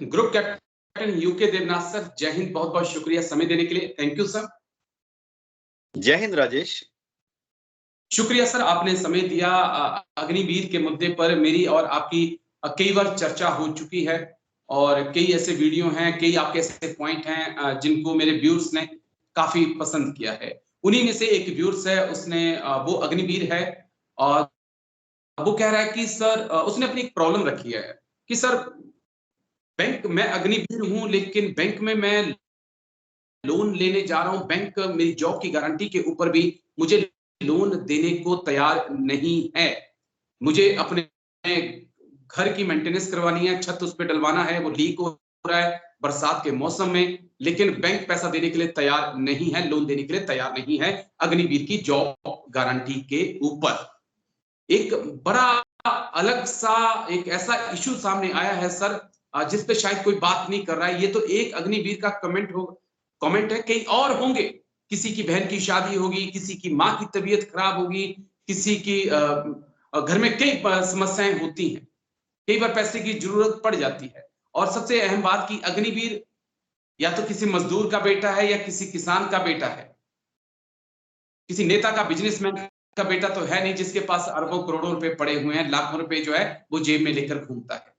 Group captain UK Devnath sir, जय हिंद। बहुत बहुत शुक्रिया समय देने के लिए। Thank you sir. जय हिंद राजेश। शुक्रिया सर, आपने समय दिया। अग्निवीर के मुद्दे पर मेरी और आपकी कई बार चर्चा हो चुकी है और कई ऐसे वीडियो हैं, कई आपके ऐसे पॉइंट हैं जिनको मेरे व्यूअर्स ने काफी पसंद किया है। उन्हीं में से एक व्यूअर्स है, उसने वो अग्निवीर है और वो कह रहा है कि सर उसने अपनी एक प्रॉब्लम रखी है कि सर बैंक मैं अग्निवीर हूं, लेकिन बैंक में मैं लोन लेने जा रहा हूं, बैंक मेरी जॉब की गारंटी के ऊपर भी मुझे लोन देने को तैयार नहीं है। मुझे अपने घर की मेंटेनेंस करवानी है, छत उस पे डलवाना है, वो लीक हो रहा है बरसात के मौसम में, लेकिन बैंक पैसा देने के लिए तैयार नहीं है, लोन देने के लिए तैयार नहीं है अग्निवीर की जॉब गारंटी के ऊपर। एक बड़ा अलग सा एक ऐसा इशू सामने आया है सर, जिस पे शायद कोई बात नहीं कर रहा है। ये तो एक अग्निवीर का कमेंट है, कई और होंगे। किसी की बहन की शादी होगी, किसी की माँ की तबीयत खराब होगी, किसी की घर में कई समस्याएं होती हैं, कई बार पैसे की जरूरत पड़ जाती है। और सबसे अहम बात की अग्निवीर या तो किसी मजदूर का बेटा है या किसी किसान का बेटा है, किसी नेता का, बिजनेसमैन का बेटा तो है नहीं जिसके पास अरबों करोड़ों रुपए पड़े हुए हैं, लाखों रुपए जो है वो जेब में लेकर घूमता है।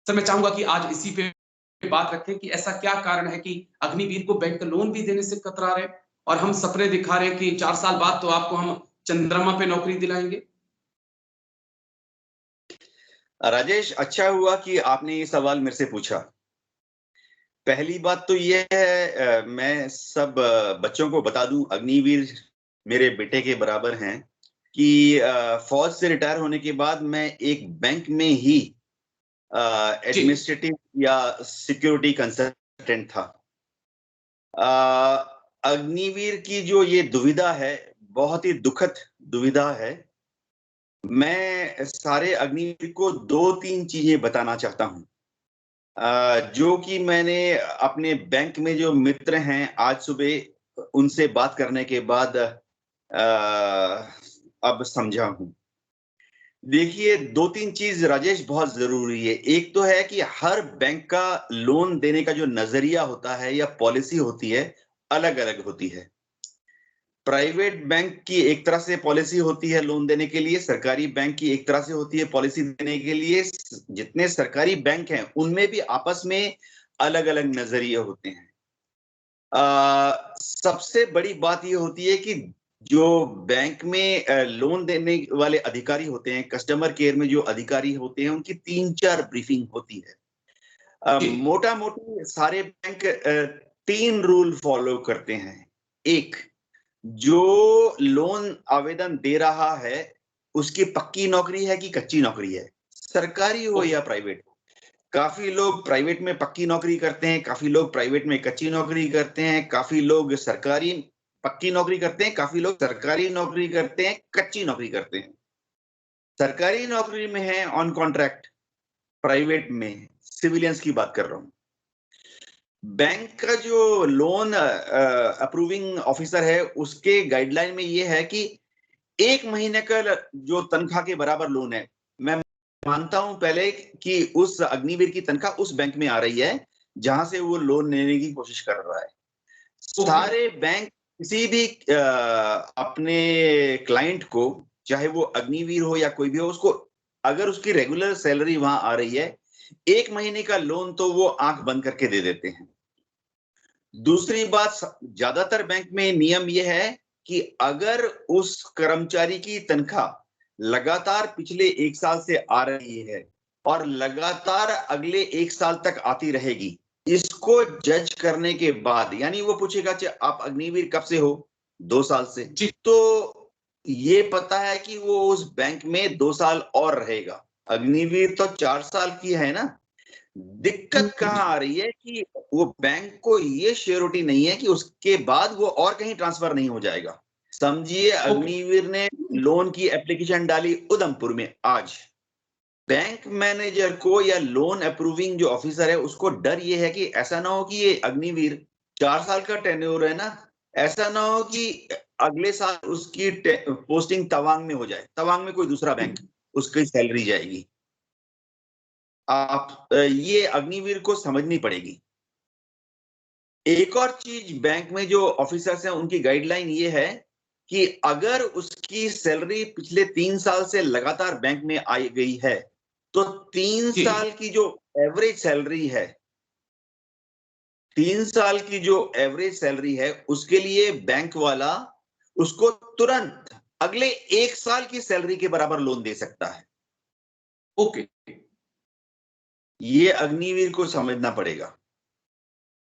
सर मैं चाहूंगा कि आज इसी पे बात रखें कि ऐसा क्या कारण है कि अग्निवीर को बैंक लोन भी देने से कतरा रहे और हम सपने दिखा रहे हैं कि 4 साल बाद तो आपको हम चंद्रमा पे नौकरी दिलाएंगे। राजेश, अच्छा हुआ कि आपने ये सवाल मेरे से पूछा। पहली बात तो ये है, मैं सब बच्चों को बता दूं, अग्निवीर मेरे बेटे के बराबर हैं कि फौज से रिटायर होने के बाद मैं एक बैंक में ही एडमिनिस्ट्रेटिव या सिक्योरिटी कंसल्टेंट था। अग्निवीर की जो ये दुविधा है, बहुत ही दुखद दुविधा है। मैं सारे अग्निवीर को 2-3 चीजें बताना चाहता हूं, जो कि मैंने अपने बैंक में जो मित्र हैं, आज सुबह उनसे बात करने के बाद अब समझा हूं। देखिए, 2-3 चीज राजेश बहुत जरूरी है। एक तो है कि हर बैंक का लोन देने का जो नजरिया होता है या पॉलिसी होती है, अलग अलग होती है। प्राइवेट बैंक की एक तरह से पॉलिसी होती है लोन देने के लिए, सरकारी बैंक की एक तरह से होती है पॉलिसी देने के लिए। जितने सरकारी बैंक हैं उनमें भी आपस में अलग अलग नजरिए होते हैं। सबसे बड़ी बात यह होती है कि जो बैंक में लोन देने वाले अधिकारी होते हैं, कस्टमर केयर में जो अधिकारी होते हैं, उनकी 3-4 ब्रीफिंग होती है। मोटा मोटी सारे बैंक 3 रूल फॉलो करते हैं। एक, जो लोन आवेदन दे रहा है उसकी पक्की नौकरी है कि कच्ची नौकरी है, सरकारी हो या प्राइवेट। काफी लोग प्राइवेट में पक्की नौकरी करते हैं, काफी लोग प्राइवेट में कच्ची नौकरी करते हैं, काफी लोग सरकारी पक्की नौकरी करते हैं, काफी लोग सरकारी नौकरी करते हैं, कच्ची नौकरी करते हैं। सरकारी नौकरी में है ऑन कॉन्ट्रैक्ट, प्राइवेट में सिविलियंस की बात कर रहा हूं। बैंक का जो लोन अप्रूविंग ऑफिसर है, उसके गाइडलाइन में ये है कि 1 महीने का जो तनख्वाह के बराबर लोन है। मैं मानता हूं पहले कि उस अग्निवीर की तनख्वाह उस बैंक में आ रही है जहां से वो लोन लेने की कोशिश कर रहा है। सारे बैंक किसी भी अपने क्लाइंट को, चाहे वो अग्निवीर हो या कोई भी हो, उसको अगर उसकी रेगुलर सैलरी वहां आ रही है, 1 महीने का लोन तो वो आंख बंद करके दे देते हैं। दूसरी बात, ज्यादातर बैंक में नियम यह है कि अगर उस कर्मचारी की तनख्वाह लगातार पिछले 1 साल से आ रही है और लगातार अगले 1 साल तक आती रहेगी, इसको जज करने के बाद, यानी वो पूछेगा कि आप अग्निवीर कब से हो? 2 साल से। तो ये पता है कि वो उस बैंक में 2 साल और रहेगा। अग्निवीर तो 4 साल की है ना। दिक्कत कहां आ रही है कि वो बैंक को ये श्योरिटी नहीं है कि उसके बाद वो और कहीं ट्रांसफर नहीं हो जाएगा। समझिए, अग्निवीर ने लोन की एप्लीकेशन डाली उधमपुर में आज। बैंक मैनेजर को या लोन अप्रूविंग जो ऑफिसर है उसको डर ये है कि ऐसा ना हो कि ये अग्निवीर 4 साल का टेन्योर है ना, ऐसा ना हो कि अगले साल उसकी पोस्टिंग तवांग में हो जाए, तवांग में कोई दूसरा बैंक उसकी सैलरी जाएगी। आप ये अग्निवीर को समझनी पड़ेगी। एक और चीज बैंक में जो ऑफिसर्स हैं उनकी गाइडलाइन ये है कि अगर उसकी सैलरी पिछले 3 साल से लगातार बैंक में आई गई है तो 3 साल की जो एवरेज सैलरी है, 3 साल की जो एवरेज सैलरी है उसके लिए बैंक वाला उसको तुरंत अगले 1 साल की सैलरी के बराबर लोन दे सकता है। ओके, ये अग्निवीर को समझना पड़ेगा।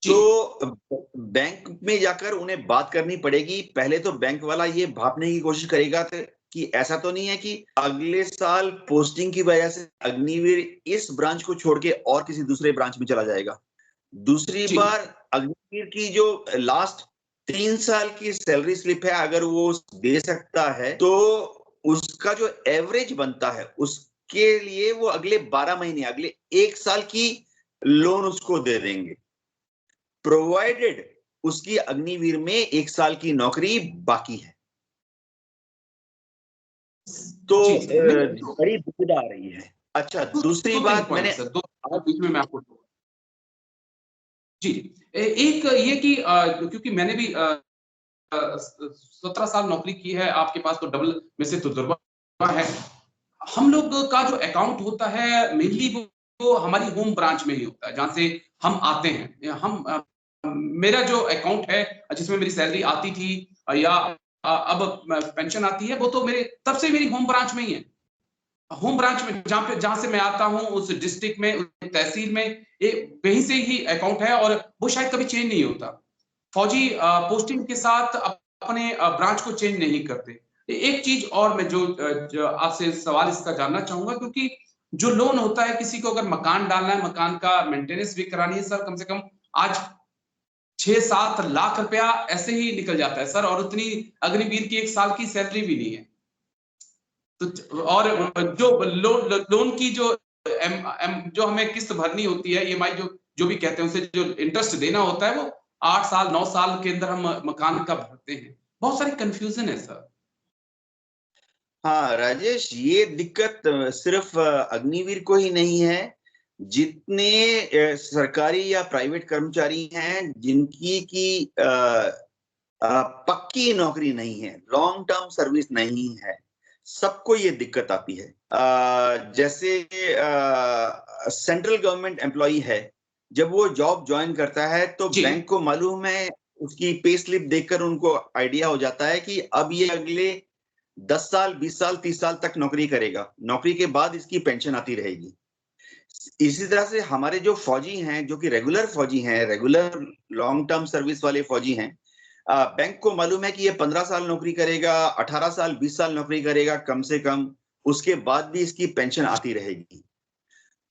तो बैंक में जाकर उन्हें बात करनी पड़ेगी। पहले तो बैंक वाला ये भापने की कोशिश करेगा कि ऐसा तो नहीं है कि अगले साल पोस्टिंग की वजह से अग्निवीर इस ब्रांच को छोड़ के और किसी दूसरे ब्रांच में चला जाएगा। दूसरी बार अग्निवीर की जो लास्ट 3 साल की सैलरी स्लिप है अगर वो दे सकता है तो उसका जो एवरेज बनता है उसके लिए वो अगले 12 महीने, अगले 1 साल की लोन उसको दे देंगे, प्रोवाइडेड उसकी अग्निवीर में 1 साल की नौकरी बाकी है। तो बड़ी दिक्कत आ रही है। अच्छा, दूसरी बात मैंने बीच में मैं आपको जी एक ये कि क्योंकि मैंने भी 17 साल नौकरी की है, आपके पास तो डबल में से तो तजुर्बा है। हम लोग का जो अकाउंट होता है मेनली वो हमारी होम ब्रांच में ही होता है जहां से हम आते हैं। हम मेरा जो अकाउंट है जिसमें मेरी सैलरी आती थी या अब पेंशन आती है वो तो मेरे तब से मेरी होम ब्रांच में ही है। होम ब्रांच में जहां से मैं आता हूं उस डिस्ट्रिक्ट में, उस तहसील में, वहीं से ही अकाउंट है और वो शायद कभी चेंज नहीं होता। फौजी पोस्टिंग के साथ अपने ब्रांच को चेंज नहीं करते। एक चीज और मैं जो आपसे सवाल इसका जानना चाहूंगा, क्योंकि जो लोन होता है किसी को अगर मकान डालना है, मकान का मेंटेनेंस भी करानी है सर, कम से कम आज 6-7 लाख रुपया ऐसे ही निकल जाता है सर, और उतनी अग्निवीर की 1 साल की सैलरी भी नहीं है। तो और जो लोन की जो जो हमें किस्त भरनी होती है, ईएमआई जो भी कहते हैं, उसे जो इंटरेस्ट देना होता है वो 8 साल 9 साल के अंदर हम मकान का भरते हैं। बहुत सारी कंफ्यूजन है सर। हाँ राजेश, ये दिक्कत सिर्फ अग्निवीर को ही नहीं है। जितने सरकारी या प्राइवेट कर्मचारी हैं जिनकी की पक्की नौकरी नहीं है, लॉन्ग टर्म सर्विस नहीं है, सबको ये दिक्कत आती है। जैसे सेंट्रल गवर्नमेंट एम्प्लॉई है, जब वो जॉब ज्वाइन करता है तो बैंक को मालूम है, उसकी पे स्लिप देखकर उनको आइडिया हो जाता है कि अब ये अगले 10 साल 20 साल 30 साल तक नौकरी करेगा, नौकरी के बाद इसकी पेंशन आती रहेगी। इसी तरह से हमारे जो फौजी हैं, जो कि रेगुलर फौजी हैं, रेगुलर लॉन्ग टर्म सर्विस वाले फौजी हैं, बैंक को मालूम है कि ये 15 साल नौकरी करेगा, 18 साल 20 साल नौकरी करेगा कम से कम, उसके बाद भी इसकी पेंशन आती रहेगी।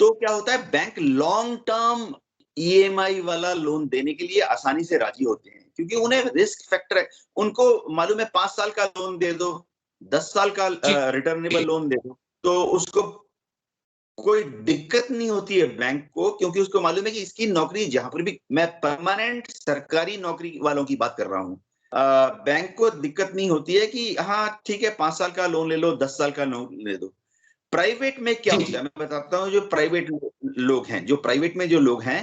तो क्या होता है, बैंक लॉन्ग टर्म ईएमआई वाला लोन देने के लिए आसानी से राजी होते हैं, क्योंकि उन्हें रिस्क फैक्टर है। उनको मालूम है 5 साल का लोन दे दो, 10 साल का रिटर्नेबल लोन दे दो, तो उसको कोई दिक्कत नहीं होती है बैंक को, क्योंकि उसको मालूम है कि इसकी नौकरी जहां पर भी, मैं परमानेंट सरकारी नौकरी वालों की बात कर रहा हूं, बैंक को दिक्कत नहीं होती है कि हाँ ठीक है 5 साल का लोन ले लो, 10 साल का लोन ले दो। प्राइवेट में क्या होता है मैं बताता हूँ। जो प्राइवेट लोग हैं, जो प्राइवेट में जो लोग हैं,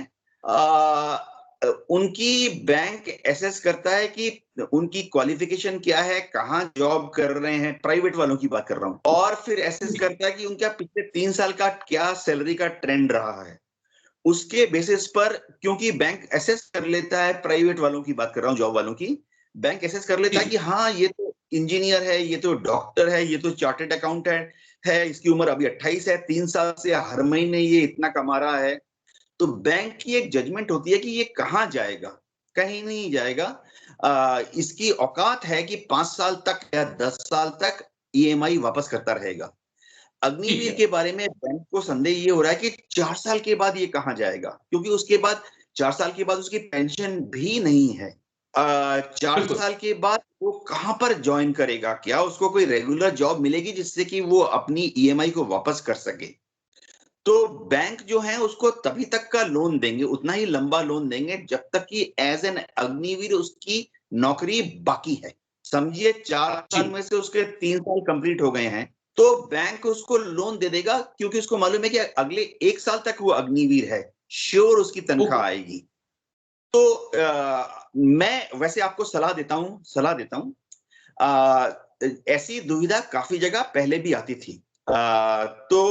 उनकी बैंक एसेस करता है कि उनकी क्वालिफिकेशन क्या है, कहाँ जॉब कर रहे हैं, प्राइवेट वालों की बात कर रहा हूँ, और फिर एसेस करता है कि उनका पिछले 3 साल का क्या सैलरी का ट्रेंड रहा है। उसके बेसिस पर, क्योंकि बैंक एसेस कर लेता है, प्राइवेट वालों की बात कर रहा हूँ, जॉब वालों की, बैंक एसेस कर लेता है कि हाँ ये तो इंजीनियर है, ये तो डॉक्टर है, ये तो चार्टेड अकाउंटेंट है, इसकी उम्र अभी 28 है, 3 साल से हर महीने ये इतना कमा रहा है। तो बैंक की एक जजमेंट होती है कि ये कहाँ जाएगा, कहीं नहीं जाएगा। इसकी औकात है कि 5 साल तक या 10 साल तक ईएमआई वापस करता रहेगा। अग्निवीर के बारे में बैंक को संदेह ये हो रहा है कि 4 साल के बाद ये कहाँ जाएगा, क्योंकि उसके बाद 4 साल के बाद उसकी पेंशन भी नहीं है। 4 साल के बाद वो कहाँ पर ज्वाइन करेगा, क्या उसको कोई रेगुलर जॉब मिलेगी जिससे कि वो अपनी ईएमआई को वापस कर सके। तो बैंक जो है उसको तभी तक का लोन देंगे, उतना ही लंबा लोन देंगे जब तक कि एज एन अग्निवीर उसकी नौकरी बाकी है। समझिए 4 साल में से उसके 3 साल कंप्लीट हो गए हैं, तो बैंक उसको लोन दे देगा, क्योंकि उसको मालूम है कि अगले 1 साल तक वो अग्निवीर है, श्योर उसकी तनख्वाह आएगी। तो मैं वैसे आपको सलाह देता हूं, ऐसी दुविधा काफी जगह पहले भी आती थी। तो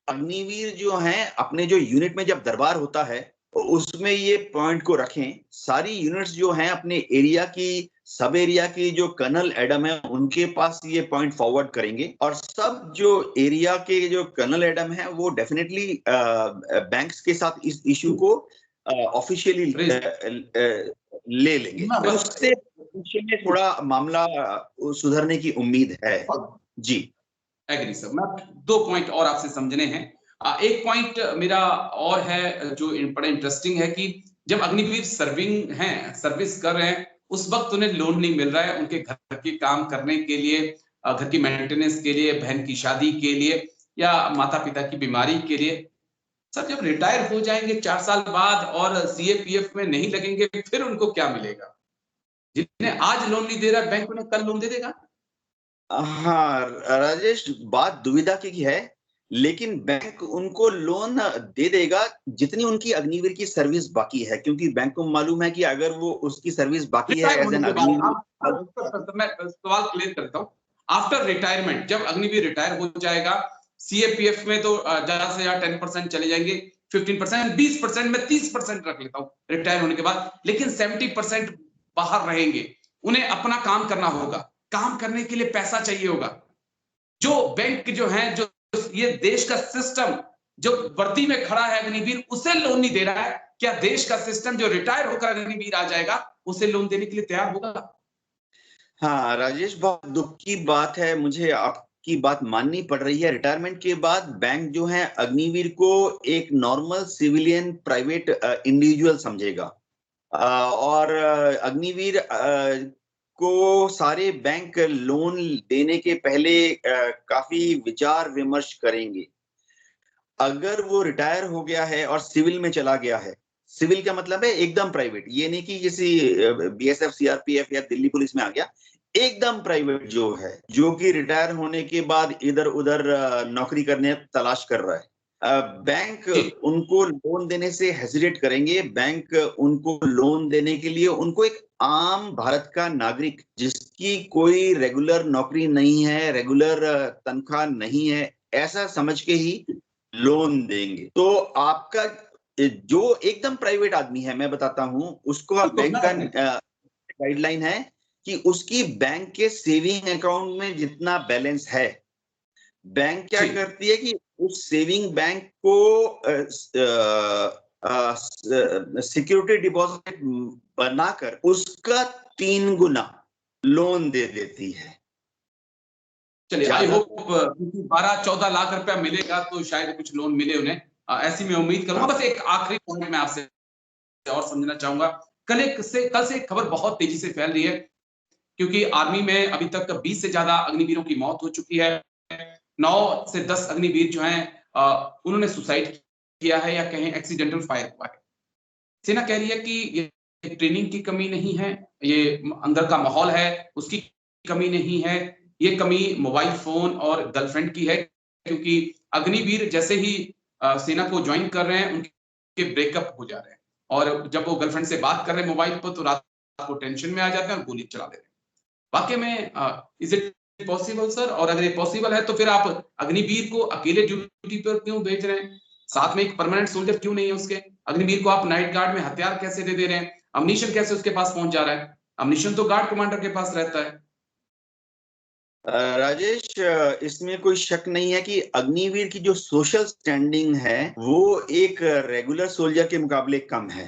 अग्निवीर जो हैं अपने जो यूनिट में जब दरबार होता है उसमें ये पॉइंट को रखें, सारी यूनिट्स जो हैं अपने एरिया की, सब एरिया की जो कर्नल एडम है उनके पास ये पॉइंट फॉरवर्ड करेंगे, और सब जो एरिया के जो कर्नल एडम है वो डेफिनेटली बैंक्स के साथ इस इशू को ऑफिशियली ले लेंगे। उससे में थोड़ा मामला सुधरने की उम्मीद है। जी एग्री सर। मैं 2 पॉइंट और आपसे समझने हैं। एक पॉइंट मेरा और है जो बड़ा इंटरेस्टिंग है कि जब अग्निवीर सर्विस कर रहे हैं, उस वक्त उन्हें लोन नहीं मिल रहा है उनके घर के काम करने के लिए, घर की मेंटेनेंस के लिए, बहन की शादी के लिए या माता पिता की बीमारी के लिए। सर जब रिटायर हो जाएंगे 4 साल बाद और सीएपीएफ में नहीं लगेंगे, फिर उनको क्या मिलेगा? जिन्हें आज लोन नहीं दे रहा बैंक उन्हें कल लोन दे देगा। हाँ राजेश, बात दुविधा की है, लेकिन बैंक उनको लोन दे देगा जितनी उनकी अग्निवीर की सर्विस बाकी है, क्योंकि बैंक को मालूम है कि अगर वो उसकी सर्विस बाकी है एज एन अग्निवीर। मैं सवाल क्लियर करता हूँ। आफ्टर रिटायरमेंट जब अग्निवीर रिटायर हो जाएगा, सीएपीएफ में तो ज्यादा से ज्यादा 10% चले जाएंगे, 15%, 20% में 30% रख लेता हूँ रिटायर होने के बाद, लेकिन 70% बाहर रहेंगे। उन्हें अपना काम करना होगा, काम करने के लिए पैसा चाहिए होगा। जो बैंक जो है, जो ये देश का सिस्टम जो वर्दी में खड़ा है अग्निवीर, उसे लोन नहीं दे रहा है, क्या देश का सिस्टम जो रिटायर होकर अग्निवीर आ जाएगा उसे लोन देने के लिए तैयार होगा? हाँ राजेश, बहुत दुख की बात है, मुझे आपकी बात माननी पड़ रही है। रिटायरमेंट के बाद बैंक जो है अग्निवीर को एक नॉर्मल सिविलियन प्राइवेट इंडिविजुअल समझेगा, और अग्निवीर को सारे बैंक लोन देने के पहले काफी विचार विमर्श करेंगे। अगर वो रिटायर हो गया है और सिविल में चला गया है, सिविल का मतलब है एकदम प्राइवेट, ये नहीं कि किसी बीएसएफ, सीआरपीएफ या दिल्ली पुलिस में आ गया, एकदम प्राइवेट जो है, जो कि रिटायर होने के बाद इधर उधर नौकरी करने तलाश कर रहा है, बैंक उनको लोन देने से हेजिटेट करेंगे। बैंक उनको लोन देने के लिए उनको एक आम भारत का नागरिक जिसकी कोई रेगुलर नौकरी नहीं है, रेगुलर तनख्वाह नहीं है, ऐसा समझ के ही लोन देंगे। तो आपका जो एकदम प्राइवेट आदमी है, मैं बताता हूं उसको, बैंक का गाइडलाइन है कि उसकी बैंक के सेविंग अकाउंट में जितना बैलेंस है, बैंक क्या करती है कि उस सेविंग बैंक को सिक्योरिटी डिपॉजिट बनाकर उसका 3 गुना लोन दे देती है। चलिए, आई होप 12-14 लाख रुपया मिलेगा तो शायद कुछ लोन मिले उन्हें, ऐसी मैं उम्मीद करूंगा। बस एक आखिरी पॉइंट मैं आपसे और समझना चाहूंगा। कल से खबर बहुत तेजी से फैल रही है, क्योंकि आर्मी में अभी तक 20 से ज्यादा अग्निवीरों की मौत हो चुकी है। 9 से 10 अग्निवीर जो हैं उन्होंने सुसाइड किया है या कहें एक्सीडेंटल फायर हुआ है। सेना कह रही है कि ये ट्रेनिंग की कमी नहीं है, ये अंदर का माहौल है उसकी कमी नहीं है, ये कमी मोबाइल फोन और गर्लफ्रेंड की है, क्योंकि अग्निवीर जैसे ही सेना को ज्वाइन कर रहे हैं उनके ब्रेकअप हो जा रहे हैं, और जब वो गर्लफ्रेंड से बात कर रहे हैं मोबाइल पर तो रात को टेंशन में आ जाते हैं और गोली चला देते हैं। वाकई में इज इट पॉसिबल सर? और अगर ये पॉसिबल है तो फिर आप अग्निवीर को अकेले ड्यूटी पर क्यों भेज रहे हैं? साथ में एक परमानेंट सोल्जर क्यों नहीं है उसके? अग्निवीर को आप नाइट गार्ड में हथियार कैसे दे रहे हैं? अम्युनिशन कैसे उसके पास पहुंच जा रहा है? अम्युनिशन तो गार्ड कमांडर के पास रहता है। राजेश, इसमें कोई शक नहीं है कि अग्निवीर की जो सोशल स्टैंडिंग है वो एक रेगुलर सोल्जर के मुकाबले कम है।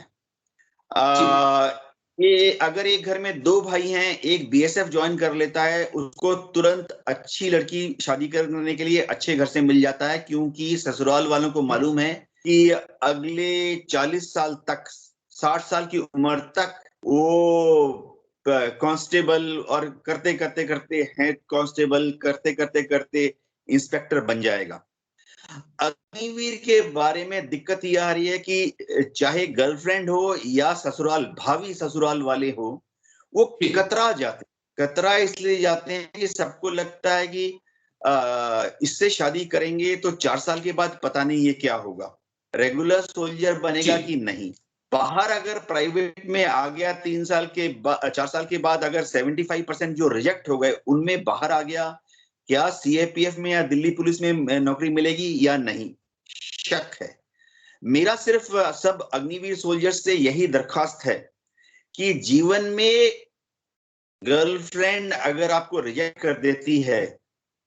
ये अगर एक घर में 2 भाई हैं, एक बीएसएफ ज्वाइन कर लेता है, उसको तुरंत अच्छी लड़की शादी करने के लिए अच्छे घर से मिल जाता है, क्योंकि ससुराल वालों को मालूम है कि अगले 40 साल तक, 60 साल की उम्र तक वो कांस्टेबल, और करते करते करते हेड कांस्टेबल, करते करते करते इंस्पेक्टर बन जाएगा। अग्निवीर के बारे में दिक्कत यह आ रही है कि चाहे गर्लफ्रेंड हो या ससुराल, भावी ससुराल वाले हो, वो कतरा इसलिए जाते हैं कि सबको लगता है कि इससे शादी करेंगे तो 4 साल के बाद पता नहीं ये क्या होगा, रेगुलर सोल्जर बनेगा कि नहीं। बाहर अगर प्राइवेट में आ गया 4 साल के बाद अगर 75% जो रिजेक्ट हो गए उनमें बाहर आ गया, क्या सीएपीएफ में या दिल्ली पुलिस में नौकरी मिलेगी या नहीं, शक है। मेरा सिर्फ सब अग्निवीर सोल्जर्स से यही दरखास्त है कि जीवन में गर्लफ्रेंड अगर आपको रिजेक्ट कर देती है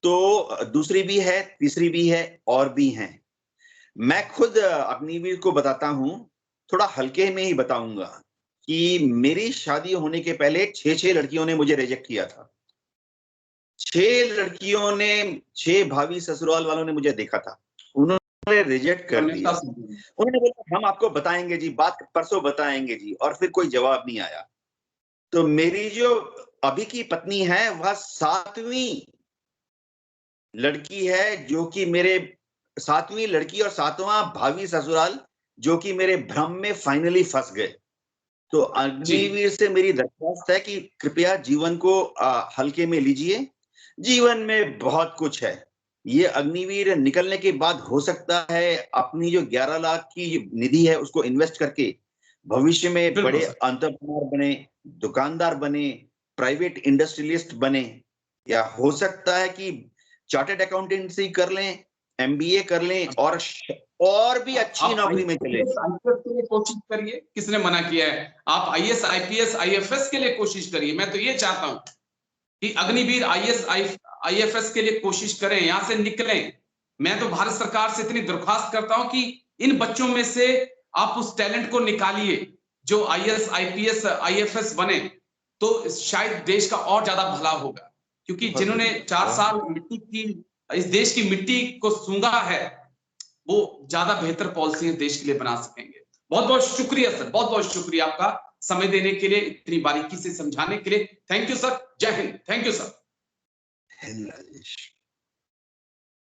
तो दूसरी भी है, तीसरी भी है और भी हैं। मैं खुद अग्निवीर को बताता हूं, थोड़ा हल्के में ही बताऊंगा कि मेरी शादी होने के पहले 6 लड़कियों ने मुझे रिजेक्ट किया था। 6 लड़कियों ने, 6 भाभी ससुराल वालों ने मुझे देखा था, उन्होंने रिजेक्ट कर दिया। उन्होंने बोला हम आपको बताएंगे जी, बात परसों बताएंगे जी, और फिर कोई जवाब नहीं आया। तो मेरी जो अभी की पत्नी है वह 7वीं लड़की है जो कि मेरे 7वीं लड़की और 7वां भावी ससुराल जो कि मेरे भ्रम में फाइनली फंस गए। तो अग्निवीर से मेरी दरख्वास्त है कि कृपया जीवन को हल्के में लीजिए, जीवन में बहुत कुछ है। ये अग्निवीर निकलने के बाद हो सकता है अपनी जो 11 लाख की निधि है उसको इन्वेस्ट करके भविष्य में बड़े एंटरप्रेन्योर बने, दुकानदार बने, प्राइवेट इंडस्ट्रियलिस्ट बने, या हो सकता है कि चार्टर्ड अकाउंटेंसी कर लें, एमबीए कर लें और भी अच्छी नौकरी में चले। आईएएस के लिए कोशिश करिए, किसने मना किया है? आप आईएएस, आईपीएस, आईएफएस के लिए कोशिश करिए। मैं तो ये चाहता हूं कि अग्निवीर आईएएस, आईएफएस के लिए कोशिश करें, यहां से निकलें। मैं तो भारत सरकार से इतनी दरख्वास्त करता हूं कि इन बच्चों में से आप उस टैलेंट को निकालिए जो आईएएस, आईपीएस, आईएफएस बने, तो शायद देश का और ज्यादा भला होगा। क्योंकि जिन्होंने 4 साल मिट्टी की, इस देश की मिट्टी को सूंघा है, वो ज्यादा बेहतर पॉलिसी देश के लिए बना सकेंगे। बहुत बहुत शुक्रिया सर, बहुत बहुत शुक्रिया आपका समय देने के लिए, इतनी बारीकी से समझाने के लिए। थैंक यू सर, जय हिंद। Thank you sir.